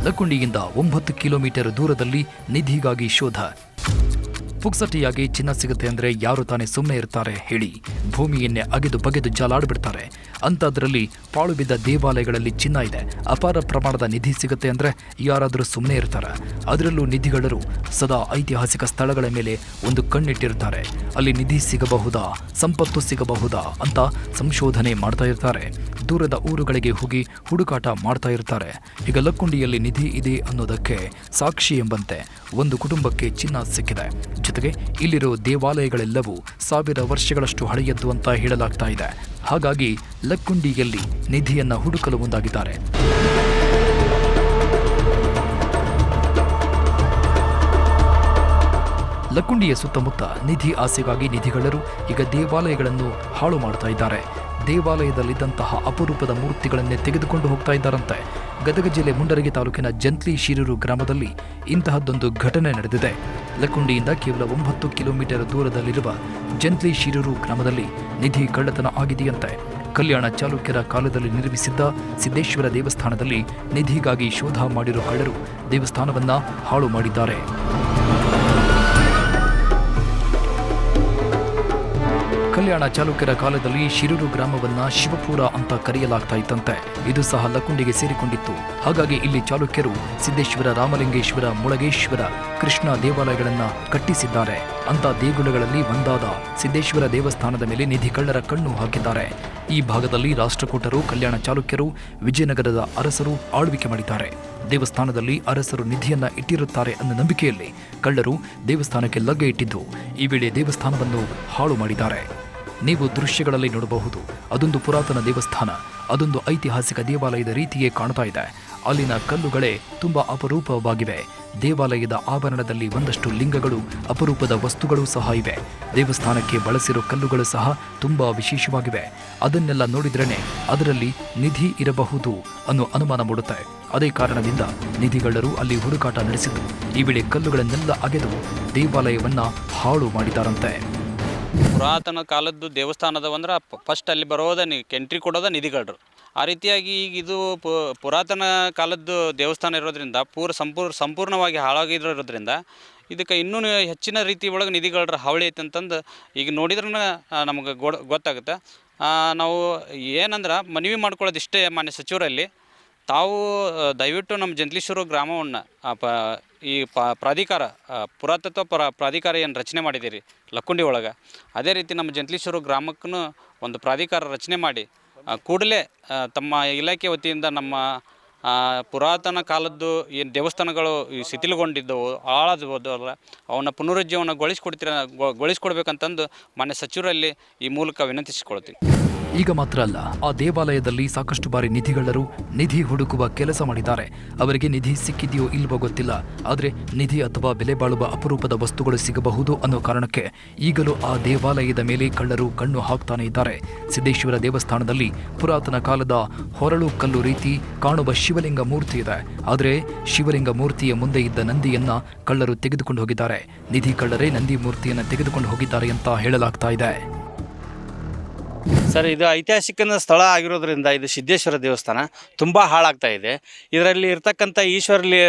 ಲಕ್ಕುಂಡಿಯಿಂದ 9 ಕಿಲೋಮೀಟರ್ ದೂರದಲ್ಲಿ ನಿಧಿಗಾಗಿ ಶೋಧ. ಪುಕ್ಸಟಿಯಾಗಿ ಚಿನ್ನ ಸಿಗುತ್ತೆ ಅಂದರೆ ಯಾರು ತಾನೇ ಸುಮ್ಮನೆ ಇರ್ತಾರೆ ಹೇಳಿ? ಭೂಮಿಯನ್ನೇ ಅಗೆದು ಬಗೆದು ಜಾಲಾಡ್ಬಿಡ್ತಾರೆ. ಅಂಥದ್ರಲ್ಲಿ ಪಾಳು ಬಿದ್ದ ದೇವಾಲಯಗಳಲ್ಲಿ ಚಿನ್ನ ಇದೆ, ಅಪಾರ ಪ್ರಮಾಣದ ನಿಧಿ ಸಿಗುತ್ತೆ ಅಂದರೆ ಯಾರಾದರೂ ಸುಮ್ಮನೆ ಇರ್ತಾರೆ? ಅದರಲ್ಲೂ ನಿಧಿಗಳರು ಸದಾ ಐತಿಹಾಸಿಕ ಸ್ಥಳಗಳ ಮೇಲೆ ಒಂದು ಕಣ್ಣಿಟ್ಟಿರ್ತಾರೆ. ಅಲ್ಲಿ ನಿಧಿ ಸಿಗಬಹುದಾ, ಸಂಪತ್ತು ಸಿಗಬಹುದಾ ಅಂತ ಸಂಶೋಧನೆ ಮಾಡ್ತಾ ಇರ್ತಾರೆ. ದೂರದ ಊರುಗಳಿಗೆ ಹೋಗಿ ಹುಡುಕಾಟ ಮಾಡ್ತಾ ಇರ್ತಾರೆ. ಈಗ ಲಕ್ಕುಂಡಿಯಲ್ಲಿ ನಿಧಿ ಇದೆ ಅನ್ನೋದಕ್ಕೆ ಸಾಕ್ಷಿ ಎಂಬಂತೆ ಒಂದು ಕುಟುಂಬಕ್ಕೆ ಚಿನ್ನ ಸಿಕ್ಕಿದೆ. ಜೊತೆಗೆ ಇಲ್ಲಿರೋ ದೇವಾಲಯಗಳೆಲ್ಲವೂ 1000 ವರ್ಷಗಳಷ್ಟು ಹಳೆಯದ್ದು ಅಂತ ಹೇಳಲಾಗ್ತಾ ಇದೆ. ಹಾಗಾಗಿ ಲಕ್ಕುಂಡಿಯಲ್ಲಿ ನಿಧಿಯನ್ನ ಹುಡುಕಲು ಮುಂದಾಗಿದ್ದಾರೆ. ಲಕ್ಕುಂಡಿಯ ಸುತ್ತಮುತ್ತ ನಿಧಿ ಆಸೆಗಾಗಿ ನಿಧಿಗಳರು ಈಗ ದೇವಾಲಯಗಳನ್ನು ಹಾಳು ಮಾಡ್ತಾ ಇದ್ದಾರೆ. ದೇವಾಲಯದಲ್ಲಿದ್ದಂತಹ ಅಪರೂಪದ ಮೂರ್ತಿಗಳನ್ನೇ ತೆಗೆದುಕೊಂಡು ಹೋಗ್ತಾ ಇದ್ದಾರಂತೆ. ಗದಗ ಜಿಲ್ಲೆ ಮುಂಡರಗಿ ತಾಲೂಕಿನ ಜಂತ್ಲಿ ಶಿರೂರು ಗ್ರಾಮದಲ್ಲಿ ಇಂತಹದ್ದೊಂದು ಘಟನೆ ನಡೆದಿದೆ. ಲಕ್ಕುಂಡಿಯಿಂದ ಕೇವಲ 9 ಕಿಲೋಮೀಟರ್ ದೂರದಲ್ಲಿರುವ ಜಂತ್ಲಿ ಶಿರೂರು ಗ್ರಾಮದಲ್ಲಿ ನಿಧಿ ಕಳ್ಳತನ ಆಗಿದೆಯಂತೆ. ಕಲ್ಯಾಣ ಚಾಲುಕ್ಯರ ಕಾಲದಲ್ಲಿ ನಿರ್ಮಿಸಿದ್ದ ಸಿದ್ದೇಶ್ವರ ದೇವಸ್ಥಾನದಲ್ಲಿ ನಿಧಿಗಾಗಿ ಶೋಧ ಮಾಡಿರೋ ಕಳ್ಳರು ದೇವಸ್ಥಾನವನ್ನ ಹಾಳು ಮಾಡಿದ್ದಾರೆ. ಕಲ್ಯಾಣ ಚಾಲುಕ್ಯರ ಕಾಲದಲ್ಲಿ ಶಿರೂರು ಗ್ರಾಮವನ್ನ ಶಿವಪುರ ಅಂತ ಕರೆಯಲಾಗ್ತಾ ಇತ್ತಂತೆ. ಇದು ಸಹ ಲಕ್ಕುಂಡಿಗೆ ಸೇರಿಕೊಂಡಿತ್ತು. ಹಾಗಾಗಿ ಇಲ್ಲಿ ಚಾಲುಕ್ಯರು ಸಿದ್ದೇಶ್ವರ, ರಾಮಲಿಂಗೇಶ್ವರ, ಮುಳಗೇಶ್ವರ, ಕೃಷ್ಣ ದೇವಾಲಯಗಳನ್ನ ಕಟ್ಟಿಸಿದ್ದಾರೆ. ಅಂತ ದೇಗುಲಗಳಲ್ಲಿ ಒಂದಾದ ಸಿದ್ದೇಶ್ವರ ದೇವಸ್ಥಾನದ ಮೇಲೆ ನಿಧಿ ಕಳ್ಳರ ಕಣ್ಣು ಹಾಕಿದ್ದಾರೆ. ಈ ಭಾಗದಲ್ಲಿ ರಾಷ್ಟ್ರಕೂಟರು, ಕಲ್ಯಾಣ ಚಾಲುಕ್ಯರು, ವಿಜಯನಗರದ ಅರಸರು ಆಳ್ವಿಕೆ ಮಾಡಿದ್ದಾರೆ. ದೇವಸ್ಥಾನದಲ್ಲಿ ಅರಸರು ನಿಧಿಯನ್ನ ಇಟ್ಟಿರುತ್ತಾರೆ ಅನ್ನೋ ನಂಬಿಕೆಯಲ್ಲಿ ಕಳ್ಳರು ದೇವಸ್ಥಾನಕ್ಕೆ ಲಗ್ಗೆ ಇಟ್ಟಿದ್ದು ಈ ವೇಳೆ ದೇವಸ್ಥಾನವನ್ನು ಹಾಳು ಮಾಡಿದ್ದಾರೆ. ನೀವು ದೃಶ್ಯಗಳಲ್ಲಿ ನೋಡಬಹುದು. ಅದೊಂದು ಪುರಾತನ ದೇವಸ್ಥಾನ, ಅದೊಂದು ಐತಿಹಾಸಿಕ ದೇವಾಲಯದ ರೀತಿಯೇ ಕಾಣ್ತಾ ಇದೆ. ಅಲ್ಲಿನ ಕಲ್ಲುಗಳೇ ತುಂಬಾ ಅಪರೂಪವಾಗಿವೆ. ದೇವಾಲಯದ ಆವರಣದಲ್ಲಿ ಒಂದಷ್ಟು ಲಿಂಗಗಳು, ಅಪರೂಪದ ವಸ್ತುಗಳು ಸಹ ಇವೆ. ದೇವಸ್ಥಾನಕ್ಕೆ ಬಳಸಿರೋ ಕಲ್ಲುಗಳು ಸಹ ತುಂಬಾ ವಿಶೇಷವಾಗಿವೆ. ಅದನ್ನೆಲ್ಲ ನೋಡಿದ್ರೇನೆ ಅದರಲ್ಲಿ ನಿಧಿ ಇರಬಹುದು ಅನ್ನೋ ಅನುಮಾನ ಮೂಡುತ್ತೆ. ಅದೇ ಕಾರಣದಿಂದ ನಿಧಿಗಳ್ಳರು ಅಲ್ಲಿ ಹುಡುಕಾಟ ನಡೆಸಿದ್ದು ಈ ವೇಳೆ ಕಲ್ಲುಗಳನ್ನೆಲ್ಲ ಅಗೆದು ದೇವಾಲಯವನ್ನ ಹಾಳು ಮಾಡಿದಾರಂತೆ. ಪುರಾತನ ಕಾಲದ್ದು ದೇವಸ್ಥಾನದ ಅಂದ್ರೆ ಫಸ್ಟ್ ಅಲ್ಲಿ ಬರೋದ ಎಂಟ್ರಿ ಕೊಡೋದ ನಿಧಿಗಳ್ಳರು. ಆ ರೀತಿಯಾಗಿ ಈಗ ಇದು ಪುರಾತನ ಕಾಲದ್ದು ದೇವಸ್ಥಾನ ಇರೋದ್ರಿಂದ ಸಂಪೂರ್ಣವಾಗಿ ಹಾಳಾಗಿರೋದ್ರಿಂದ ಇದಕ್ಕೆ ಇನ್ನೂ ಹೆಚ್ಚಿನ ರೀತಿ ಒಳಗೆ ನಿಧಿಗಳ್ಳರ ಹಾವಳಿ ಐತೆ ಅಂತಂದು ಈಗ ನೋಡಿದ್ರೆ ನಮಗೆ ಗೊತ್ತಾಗುತ್ತೆ. ನಾವು ಏನಂದ್ರೆ ಮನವಿ ಮಾಡ್ಕೊಳ್ಳೋದು ಇಷ್ಟೇ ಮಾನ್ಯ ಸಚಿವರಲ್ಲಿ, ತಾವು ದಯವಿಟ್ಟು ನಮ್ಮ ಜಂತ್ಲೀಶ್ವರ ಗ್ರಾಮವನ್ನು ಈ ಪ್ರಾಧಿಕಾರ ಪುರಾತತ್ವ ಪ್ರಾಧಿಕಾರ ಏನು ರಚನೆ ಮಾಡಿದ್ದೀರಿ ಲಕ್ಕುಂಡಿ ಒಳಗೆ, ಅದೇ ರೀತಿ ನಮ್ಮ ಜಂತ್ಲೀಶ್ವರ ಗ್ರಾಮಕ್ಕೂ ಒಂದು ಪ್ರಾಧಿಕಾರ ರಚನೆ ಮಾಡಿ ಕೂಡಲೇ ತಮ್ಮ ಇಲಾಖೆ ವತಿಯಿಂದ ನಮ್ಮ ಪುರಾತನ ಕಾಲದ್ದು ಏನು ದೇವಸ್ಥಾನಗಳು ಶಿಥಿಲಗೊಂಡಿದ್ದವು, ಹಾಳಾದವಲ್ಲ, ಅವನ್ನ ಗೊಳಿಸ್ಕೊಡ್ಬೇಕಂತಂದು ಮಾನ್ಯ ಸಚಿವರಲ್ಲಿ ಈ ಮೂಲಕ ವಿನಂತಿಸಿಕೊಳ್ತೀನಿ. ಈಗ ಮಾತ್ರ ಅಲ್ಲ, ಆ ದೇವಾಲಯದಲ್ಲಿ ಸಾಕಷ್ಟು ಬಾರಿ ನಿಧಿಗಳ್ಳರು ನಿಧಿ ಹುಡುಕುವ ಕೆಲಸ ಮಾಡಿದ್ದಾರೆ. ಅವರಿಗೆ ನಿಧಿ ಸಿಕ್ಕಿದೆಯೋ ಇಲ್ವೋ ಗೊತ್ತಿಲ್ಲ, ಆದರೆ ನಿಧಿ ಅಥವಾ ಬೆಲೆ ಬಾಳುವ ಅಪರೂಪದ ವಸ್ತುಗಳು ಸಿಗಬಹುದು ಅನ್ನೋ ಕಾರಣಕ್ಕೆ ಈಗಲೂ ಆ ದೇವಾಲಯದ ಮೇಲೆ ಕಳ್ಳರು ಕಣ್ಣು ಹಾಕ್ತಾನೆ ಇದ್ದಾರೆ. ಸಿದ್ದೇಶ್ವರ ದೇವಸ್ಥಾನದಲ್ಲಿ ಪುರಾತನ ಕಾಲದ ಹೊರಳು ಕಲ್ಲು ರೀತಿ ಕಾಣುವ ಶಿವಲಿಂಗ ಮೂರ್ತಿ ಇದೆ. ಆದರೆ ಶಿವಲಿಂಗ ಮೂರ್ತಿಯ ಮುಂದೆ ಇದ್ದ ನಂದಿಯನ್ನ ಕಳ್ಳರು ತೆಗೆದುಕೊಂಡು ಹೋಗಿದ್ದಾರೆ. ನಿಧಿ ಕಳ್ಳರೇ ನಂದಿ ಮೂರ್ತಿಯನ್ನು ತೆಗೆದುಕೊಂಡು ಹೋಗಿದ್ದಾರೆ ಅಂತ ಹೇಳಲಾಗ್ತಾ ಇದೆ. ಸರ್, ಇದು ಐತಿಹಾಸಿಕ ಸ್ಥಳ ಆಗಿರೋದ್ರಿಂದ ಇದು ಸಿದ್ದೇಶ್ವರ ದೇವಸ್ಥಾನ ತುಂಬ ಹಾಳಾಗ್ತಾ ಇದೆ. ಇದರಲ್ಲಿ ಇರ್ತಕ್ಕಂಥ ಈಶ್ವರ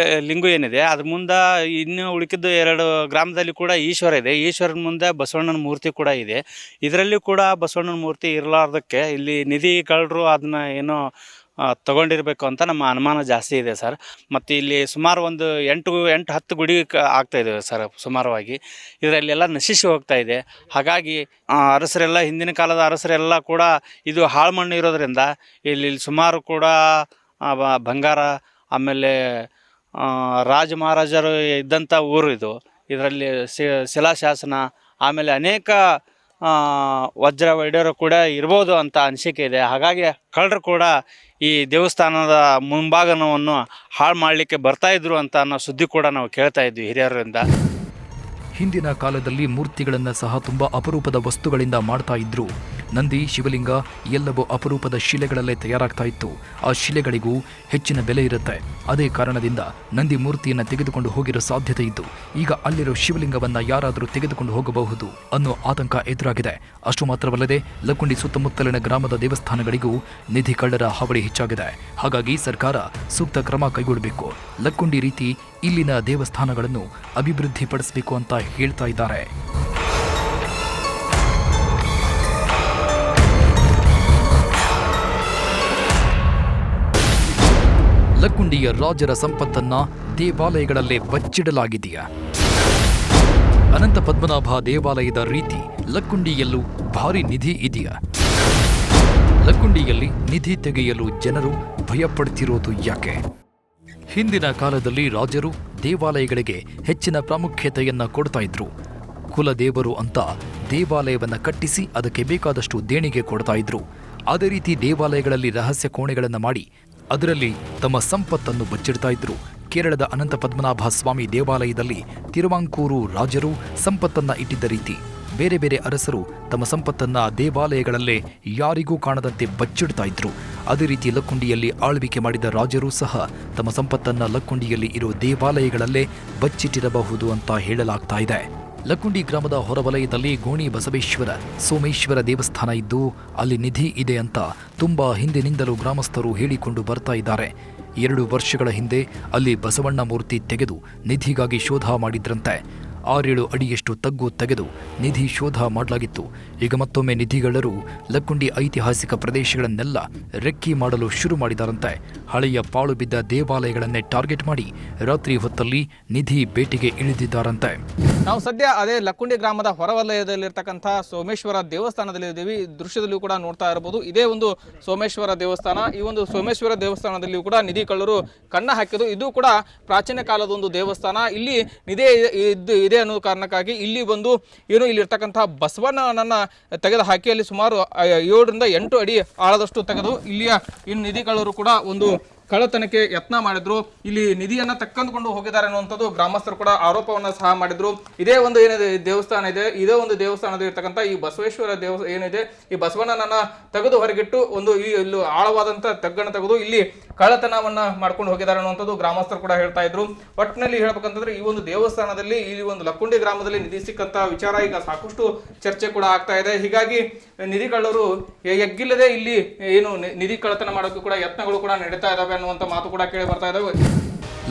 ಲಿಂಗು ಏನಿದೆ ಅದ್ರ ಮುಂದೆ ಇನ್ನು ಉಳಿಕಿದ್ದು 2 ಗ್ರಾಮದಲ್ಲಿ ಕೂಡ ಈಶ್ವರ ಇದೆ. ಈಶ್ವರನ ಮುಂದೆ ಬಸವಣ್ಣನ ಮೂರ್ತಿ ಕೂಡ ಇದೆ. ಇದರಲ್ಲಿ ಕೂಡ ಬಸವಣ್ಣನ ಮೂರ್ತಿ ಇರಲಾರ್ದಕ್ಕೆ ಇಲ್ಲಿ ನಿಧಿ ಕಳ್ಳರು ಅದನ್ನ ಏನೋ ತಗೊಂಡಿರಬೇಕು ಅಂತ ನಮ್ಮ ಅನುಮಾನ ಜಾಸ್ತಿ ಇದೆ ಸರ್. ಮತ್ತು ಇಲ್ಲಿ ಸುಮಾರು ಒಂದು 8-10 ಗುಡಿ ಆಗ್ತಾ ಇದ್ದಾವೆ ಸರ್ ಸುಮಾರವಾಗಿ. ಇದರಲ್ಲೆಲ್ಲ ನಶಿಸಿ ಹೋಗ್ತಾ ಇದೆ. ಹಾಗಾಗಿ ಅರಸರೆಲ್ಲ, ಹಿಂದಿನ ಕಾಲದ ಅರಸರೆಲ್ಲ ಕೂಡ ಇದು ಹಾಳು ಮಣ್ಣು ಇರೋದ್ರಿಂದ ಇಲ್ಲಿ ಸುಮಾರು ಕೂಡ ಬಂಗಾರ, ಆಮೇಲೆ ರಾಜ ಮಹಾರಾಜರು ಇದ್ದಂಥ ಊರು ಇದು. ಇದರಲ್ಲಿ ಶಿಲಾಶಾಸನ, ಆಮೇಲೆ ಅನೇಕ ವಜ್ರ ವೈಡೂರ್ಯ ಕೂಡ ಇರ್ಬೋದು ಅಂತ ಅನಿಸಿಕೆ ಇದೆ. ಹಾಗಾಗಿ ಕಳ್ಳರು ಕೂಡ ಈ ದೇವಸ್ಥಾನದ ಮುಂಭಾಗವನ್ನು ಹಾಳು ಮಾಡಲಿಕ್ಕೆ ಬರ್ತಾಯಿದ್ರು ಅಂತ ಅನ್ನೋ ಸುದ್ದಿ ಕೂಡ ನಾವು ಕೇಳ್ತಾ ಇದ್ವಿ ಹಿರಿಯರಿಂದ. ಹಿಂದಿನ ಕಾಲದಲ್ಲಿ ಮೂರ್ತಿಗಳನ್ನು ಸಹ ತುಂಬ ಅಪರೂಪದ ವಸ್ತುಗಳಿಂದ ಮಾಡ್ತಾ ಇದ್ರು. ನಂದಿ, ಶಿವಲಿಂಗ ಎಲ್ಲವೂ ಅಪರೂಪದ ಶಿಲೆಗಳಲ್ಲೇ ತಯಾರಾಗ್ತಾ ಇತ್ತು. ಆ ಶಿಲೆಗಳಿಗೂ ಹೆಚ್ಚಿನ ಬೆಲೆ ಇರುತ್ತೆ. ಅದೇ ಕಾರಣದಿಂದ ನಂದಿ ಮೂರ್ತಿಯನ್ನು ತೆಗೆದುಕೊಂಡು ಹೋಗಿರೋ ಸಾಧ್ಯತೆ ಇದ್ದು ಈಗ ಅಲ್ಲಿರೋ ಶಿವಲಿಂಗವನ್ನು ಯಾರಾದರೂ ತೆಗೆದುಕೊಂಡು ಹೋಗಬಹುದು ಅನ್ನೋ ಆತಂಕ ಎದುರಾಗಿದೆ. ಅಷ್ಟು ಮಾತ್ರವಲ್ಲದೆ ಲಕ್ಕುಂಡಿ ಸುತ್ತಮುತ್ತಲಿನ ಗ್ರಾಮದ ದೇವಸ್ಥಾನಗಳಿಗೂ ನಿಧಿ ಕಳ್ಳರ ಹಾವಳಿ ಹೆಚ್ಚಾಗಿದೆ. ಹಾಗಾಗಿ ಸರ್ಕಾರ ಸೂಕ್ತ ಕ್ರಮ ಕೈಗೊಳ್ಳಬೇಕು. ಲಕ್ಕುಂಡಿ ರೀತಿ ಇಲ್ಲಿನ ದೇವಸ್ಥಾನಗಳನ್ನು ಅಭಿವೃದ್ಧಿಪಡಿಸಬೇಕು ಅಂತ ಹೇಳ್ತಾ ಇದ್ದಾರೆ. ಲಕ್ಕುಂಡಿಯ ರಾಜರ ಸಂಪತ್ತನ್ನ ದೇವಾಲಯಗಳಲ್ಲೇ ಬಚ್ಚಿಡಲಾಗಿದೆಯಾ? ಅನಂತ ಪದ್ಮನಾಭ ದೇವಾಲಯದ ರೀತಿ ಲಕ್ಕುಂಡಿಯಲ್ಲೂ ಭಾರಿ ನಿಧಿ ಇದೆಯಾ? ಲಕ್ಕುಂಡಿಯಲ್ಲಿ ನಿಧಿ ತೆಗೆಯಲು ಜನರು ಭಯಪಡ್ತಿರೋದು ಯಾಕೆ? ಹಿಂದಿನ ಕಾಲದಲ್ಲಿ ರಾಜರು ದೇವಾಲಯಗಳಿಗೆ ಹೆಚ್ಚಿನ ಪ್ರಾಮುಖ್ಯತೆಯನ್ನ ಕೊಡ್ತಾ ಇದ್ರು. ಕುಲದೇವರು ಅಂತ ದೇವಾಲಯವನ್ನ ಕಟ್ಟಿಸಿ ಅದಕ್ಕೆ ಬೇಕಾದಷ್ಟು ದೇಣಿಗೆ ಕೊಡ್ತಾ ಇದ್ರು. ಅದೇ ರೀತಿ ದೇವಾಲಯಗಳಲ್ಲಿ ರಹಸ್ಯ ಕೋಣೆಗಳನ್ನು ಮಾಡಿ ಅದರಲ್ಲಿ ತಮ್ಮ ಸಂಪತ್ತನ್ನು ಬಚ್ಚಿಡ್ತಾ ಇದ್ರು. ಕೇರಳದ ಅನಂತ ಪದ್ಮನಾಭ ಸ್ವಾಮಿ ದೇವಾಲಯದಲ್ಲಿ ತಿರುವಾಂಕೂರು ರಾಜರು ಸಂಪತ್ತನ್ನ ಇಟ್ಟಿದ್ದ ರೀತಿ ಬೇರೆ ಬೇರೆ ಅರಸರು ತಮ್ಮ ಸಂಪತ್ತನ್ನ ದೇವಾಲಯಗಳಲ್ಲೇ ಯಾರಿಗೂ ಕಾಣದಂತೆ ಬಚ್ಚಿಡ್ತಾ ಇದ್ರು. ಅದೇ ರೀತಿ ಲಕ್ಕುಂಡಿಯಲ್ಲಿ ಆಳ್ವಿಕೆ ಮಾಡಿದ ರಾಜರು ಸಹ ತಮ್ಮ ಸಂಪತ್ತನ್ನ ಲಕ್ಕುಂಡಿಯಲ್ಲಿ ಇರೋ ದೇವಾಲಯಗಳಲ್ಲೇ ಬಚ್ಚಿಟ್ಟಿರಬಹುದು ಅಂತ ಹೇಳಲಾಗ್ತಾ ಇದೆ. ಲಕ್ಕುಂಡಿ ಗ್ರಾಮದ ಹೊರವಲಯದಲ್ಲಿ ಗೋಣಿ ಬಸವೇಶ್ವರ, ಸೋಮೇಶ್ವರ ದೇವಸ್ಥಾನ ಇದ್ದು ಅಲ್ಲಿ ನಿಧಿ ಇದೆ ಅಂತ ತುಂಬಾ ಹಿಂದಿನಿಂದಲೂ ಗ್ರಾಮಸ್ಥರು ಹೇಳಿಕೊಂಡು ಬರ್ತಾ ಇದ್ದಾರೆ. 2 ವರ್ಷಗಳ ಹಿಂದೆ ಅಲ್ಲಿ ಬಸವಣ್ಣ ಮೂರ್ತಿ ತೆಗೆದು ನಿಧಿಗಾಗಿ ಶೋಧ ಮಾಡಿದ್ರಂತೆ. 6-7 ಅಡಿಯಷ್ಟು ತಗ್ಗು ತೆಗೆದು ನಿಧಿ ಶೋಧ ಮಾಡಲಾಗಿತ್ತು. ಈಗ ಮತ್ತೊಮ್ಮೆ ನಿಧಿಗಳ್ಳರು ಲಕ್ಕುಂಡಿ ಐತಿಹಾಸಿಕ ಪ್ರದೇಶಗಳನ್ನೆಲ್ಲ ರೆಕ್ಕಿ ಮಾಡಲು ಶುರು ಮಾಡಿದಾರಂತೆ. ಹಳೆಯ ಪಾಳು ಬಿದ್ದ ದೇವಾಲಯಗಳನ್ನೇ ಟಾರ್ಗೆಟ್ ಮಾಡಿ ರಾತ್ರಿ ಹೊತ್ತಲ್ಲಿ ನಿಧಿ ಬೇಟೆಗೆ ಇಳಿದಿದ್ದಾರಂತೆ. ನಾವು ಸದ್ಯ ಅದೇ ಲಕ್ಕುಂಡಿ ಗ್ರಾಮದ ಹೊರವಲಯದಲ್ಲಿರ್ತಕ್ಕಂಥ ಸೋಮೇಶ್ವರ ದೇವಸ್ಥಾನದಲ್ಲಿ ಇದ್ದೀವಿ. ದೃಶ್ಯದಲ್ಲಿಯೂ ಕೂಡ ನೋಡ್ತಾ ಇರಬಹುದು, ಇದೇ ಒಂದು ಸೋಮೇಶ್ವರ ದೇವಸ್ಥಾನ. ಈ ಒಂದು ಸೋಮೇಶ್ವರ ದೇವಸ್ಥಾನದಲ್ಲಿಯೂ ಕೂಡ ನಿಧಿ ಕಳ್ಳರು ಕಣ್ಣ ಹಾಕಿದ್ದು. ಇದು ಕೂಡ ಪ್ರಾಚೀನ ಕಾಲದ ಒಂದು ದೇವಸ್ಥಾನ. ಇಲ್ಲಿ ನಿಧಿ ಇದೆ ಅನ್ನೋ ಕಾರಣಕ್ಕಾಗಿ ಇಲ್ಲಿ ಬಂದು ಇಲ್ಲಿರ್ತಕ್ಕಂಥ ಬಸವಣ್ಣನನ್ನ ತೆಗೆದು ಹಾಕಿ ಅಲ್ಲಿ ಸುಮಾರು 7 ರಿಂದ 8 ಅಡಿ ಆಳದಷ್ಟು ತೆಗೆದು ಇಲ್ಲಿಯ ನಿಧಿ ಕಳ್ಳರು ಕೂಡ ಒಂದು ಕಳ್ಳತನಕ್ಕೆ ಯತ್ನ ಮಾಡಿದ್ರು. ಇಲ್ಲಿ ನಿಧಿಯನ್ನ ತಕ್ಕಂದುಕೊಂಡು ಹೋಗಿದ್ದಾರೆ ಅನ್ನುವಂಥದ್ದು ಗ್ರಾಮಸ್ಥರು ಕೂಡ ಆರೋಪವನ್ನ ಸಹ ಮಾಡಿದ್ರು. ಇದೇ ಒಂದು ಏನಿದೆ ದೇವಸ್ಥಾನ ಇದೆ, ಇದೇ ಒಂದು ದೇವಸ್ಥಾನದ ಇರ್ತಕ್ಕಂಥ ಈ ಬಸವೇಶ್ವರ ಏನಿದೆ, ಈ ಬಸವಣ್ಣನನ್ನ ತೆಗೆದು ಹೊರಗಿಟ್ಟು ಒಂದು ಇಲ್ಲಿ ಆಳವಾದಂತ ತಗ್ಗನ್ನು ತೆಗೆದು ಇಲ್ಲಿ ಕಳ್ಳತನವನ್ನ ಮಾಡ್ಕೊಂಡು ಹೋಗಿದ್ದಾರೆ ಅನ್ನುವಂಥದ್ದು ಗ್ರಾಮಸ್ಥರು ಕೂಡ ಹೇಳ್ತಾ ಇದ್ರು. ಒಟ್ಟಿನಲ್ಲಿ ಹೇಳ್ಬೇಕಂತಂದ್ರೆ ಈ ಒಂದು ದೇವಸ್ಥಾನದಲ್ಲಿ ಈ ಒಂದು ಲಕ್ಕುಂಡಿ ಗ್ರಾಮದಲ್ಲಿ ನಿಧಿ ಸಿಕ್ಕಂತ ವಿಚಾರ ಈಗ ಸಾಕಷ್ಟು ಚರ್ಚೆ ಕೂಡ ಆಗ್ತಾ ಇದೆ. ಹೀಗಾಗಿ ನಿಧಿ ಕಳ್ಳರು ಎಗ್ಗಿಲ್ಲದೆ ಇಲ್ಲಿ ನಿಧಿ ಕಳ್ಳತನ ಮಾಡೋಕ್ಕೂ ಕೂಡ ಯತ್ನಗಳು ಕೂಡ ನಡೀತಾ ಇದಾವೆ ಅನ್ನುವಂಥ ಮಾತು ಕೂಡ ಕೇಳಿ ಬರ್ತಾ ಇದಾವೆ.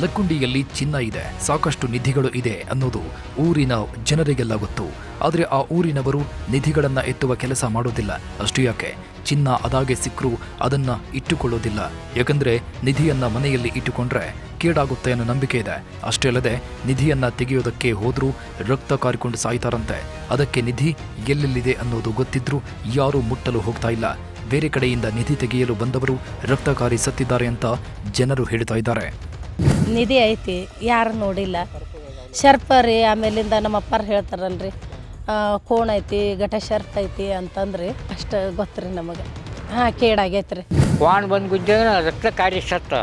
ಲಕ್ಕುಂಡಿಯಲ್ಲಿ ಚಿನ್ನ ಇದೆ, ಸಾಕಷ್ಟು ನಿಧಿಗಳು ಇದೆ ಅನ್ನೋದು ಊರಿನ ಜನರಿಗೆಲ್ಲ ಗೊತ್ತು. ಆದರೆ ಆ ಊರಿನವರು ನಿಧಿಗಳನ್ನ ಎತ್ತುವ ಕೆಲಸ ಮಾಡೋದಿಲ್ಲ. ಅಷ್ಟು ಯಾಕೆ, ಚಿನ್ನ ಅದಾಗೆ ಸಿಕ್ಕರೂ ಅದನ್ನ ಇಟ್ಟುಕೊಳ್ಳೋದಿಲ್ಲ. ಯಾಕಂದ್ರೆ ನಿಧಿಯನ್ನ ಮನೆಯಲ್ಲಿ ಇಟ್ಟುಕೊಂಡ್ರೆ ಕೇಡಾಗುತ್ತೆ ಅನ್ನೋ ನಂಬಿಕೆ ಇದೆ. ಅಷ್ಟೇ ಅಲ್ಲದೆ ನಿಧಿಯನ್ನ ತೆಗೆಯೋದಕ್ಕೆ ಹೋದ್ರೂ ರಕ್ತ ಕಾರಿಕೊಂಡು ಸಾಯ್ತಾರಂತೆ. ಅದಕ್ಕೆ ನಿಧಿ ಎಲ್ಲೆಲ್ಲಿದೆ ಅನ್ನೋದು ಗೊತ್ತಿದ್ರೂ ಯಾರೂ ಮುಟ್ಟಲು ಹೋಗ್ತಾ ಇಲ್ಲ. ಬೇರೆ ಕಡೆಯಿಂದ ನಿಧಿ ತೆಗೆಯಲು ಬಂದವರು ರಕ್ತ ಕಾರಿ ಸತ್ತಿದ್ದಾರೆ ಅಂತ ಜನರು ಹೇಳ್ತಾ ಇದ್ದಾರೆ. ನಿಧಿ ಐತಿ, ಯಾರು ನೋಡಿಲ್ಲ. ಶರ್ಪ ರೀ, ಆಮೇಲಿಂದ ನಮ್ಮ ಅಪ್ಪಾರು ಹೇಳ್ತಾರಲ್ರಿ, ಕೋಣ ಐತಿ, ಘಟ ಶರ್ಪ್ ಐತಿ ಅಂತಂದ್ರಿ, ಅಷ್ಟು ಗೊತ್ತ್ರಿ ನಮಗೆ. ಕೇಡಾಗೈತ್ರಿ. ವಾನ್ ಬಂದು ಗುದ್ದಿದ್ರೆ ರಕ್ತ ಕಾರಿ ಸತ್ತ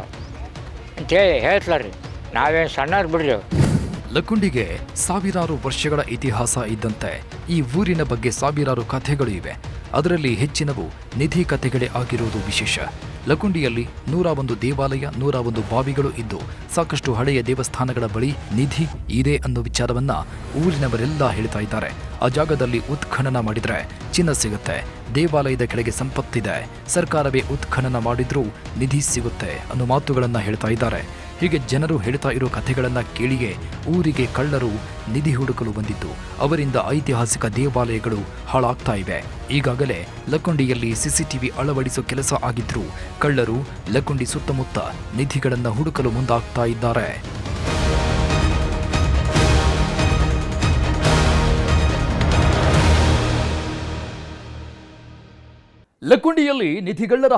ಅಂತೇಳಿ ಹೇಳ್ತಾರ್ರಿ. ನಾವೇನು ಸಣ್ಣವ್ರು ಬಿಡ್ರಿ. ಲಕ್ಕುಂಡಿಗೆ ಸಾವಿರಾರು ವರ್ಷಗಳ ಇತಿಹಾಸ ಇದ್ದಂತೆ ಈ ಊರಿನ ಬಗ್ಗೆ ಸಾವಿರಾರು ಕಥೆಗಳು ಇವೆ. ಅದರಲ್ಲಿ ಹೆಚ್ಚಿನವು ನಿಧಿ ಕಥೆಗಳೇ ಆಗಿರುವುದು ವಿಶೇಷ. ಲಕ್ಕುಂಡಿಯಲ್ಲಿ 101 ದೇವಾಲಯ, 101 ಬಾವಿಗಳು ಇದ್ದು ಸಾಕಷ್ಟು ಹಳೆಯ ದೇವಸ್ಥಾನಗಳ ಬಳಿ ನಿಧಿ ಇದೆ ಅನ್ನೋ ವಿಚಾರವನ್ನ ಊರಿನವರೆಲ್ಲ ಹೇಳ್ತಾ ಇದ್ದಾರೆ. ಆ ಜಾಗದಲ್ಲಿ ಉತ್ಖನನ ಮಾಡಿದ್ರೆ ಚಿನ್ನ ಸಿಗುತ್ತೆ, ದೇವಾಲಯದ ಕೆಳಗೆ ಸಂಪತ್ತಿದೆ, ಸರ್ಕಾರವೇ ಉತ್ಖನನ ಮಾಡಿದ್ರೂ ನಿಧಿ ಸಿಗುತ್ತೆ ಅನ್ನೋ ಮಾತುಗಳನ್ನ ಹೇಳ್ತಾ ಇದ್ದಾರೆ. ಹೀಗೆ ಜನರು ಹೇಳ್ತಾ ಇರೋ ಕಥೆಗಳನ್ನ ಕೇಳಿಯೇ ಊರಿಗೆ ಕಳ್ಳರು ನಿಧಿ ಹುಡುಕಲು ಬಂದಿದ್ದು, ಅವರಿಂದ ಐತಿಹಾಸಿಕ ದೇವಾಲಯಗಳು ಹಾಳಾಗ್ತಾ ಇವೆ. ಈಗಾಗಲೇ ಲಕ್ಕುಂಡಿಯಲ್ಲಿ ಸಿಸಿಟಿವಿ ಅಳವಡಿಸೋ ಕೆಲಸ ಆಗಿದ್ರೂ ಕಳ್ಳರು ಲಕ್ಕುಂಡಿ ಸುತ್ತಮುತ್ತ ನಿಧಿಗಳನ್ನ ಹುಡುಕಲು ಮುಂದಾಗ್ತಾ ಇದ್ದಾರೆ. ಲಕ್ಕುಂಡಿಯಲ್ಲಿ ನಿಧಿಗಳ್ಳರ